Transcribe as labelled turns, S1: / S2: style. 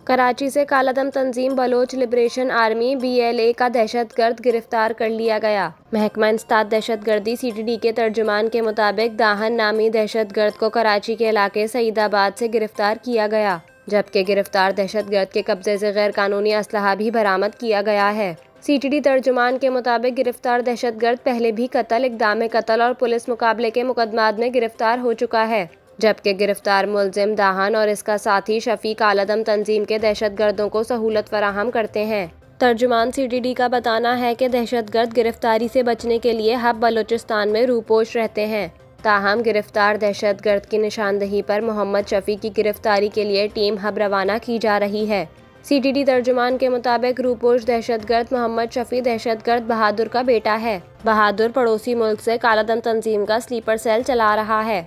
S1: کراچی سے کالعدم تنظیم Baloch liberation army BLA کا دہشت گرد گرفتار کر لیا گیا۔ محکمہ انسداد دہشت گردی CTD کے ترجمان کے مطابق داہن نامی دہشت گرد کو کراچی کے علاقے سعید آباد سے گرفتار کیا گیا، جبکہ گرفتار دہشت گرد کے قبضے سے غیر قانونی اسلحہ بھی برآمد کیا گیا ہے۔ CTD ترجمان کے مطابق گرفتار دہشت گرد پہلے بھی قتل، اقدام قتل اور پولیس مقابلے کے مقدمات میں گرفتار ہو چکا ہے، جبکہ گرفتار ملزم داہن اور اس کا ساتھی شفیع کالعدم تنظیم کے دہشت گردوں کو سہولت فراہم کرتے ہیں۔ ترجمان CTD کا بتانا ہے کہ دہشت گرد گرفتاری سے بچنے کے لیے ہب بلوچستان میں روپوش رہتے ہیں، تاہم گرفتار دہشت گرد کی نشاندہی پر محمد شفیع کی گرفتاری کے لیے ٹیم ہب روانہ کی جا رہی ہے۔ CTD ترجمان کے مطابق روپوش دہشت گرد محمد شفیع دہشت گرد بہادر کا بیٹا ہے۔ بہادر پڑوسی ملک سے کالعدم تنظیم کا سلیپر سیل چلا رہا ہے۔